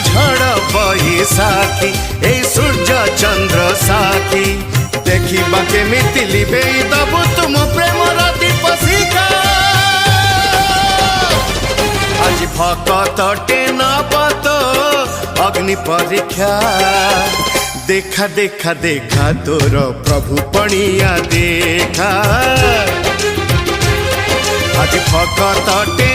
झड़ बही साखी ए सूर्य चंद्र साखी देखा केमिति लिभेई दबु तुम प्रेमर दीप शिखा आज भकतटे नबत अग्नि परीक्षा देखा देखा देखा तोर प्रभु पणिया देखा आज भकतटे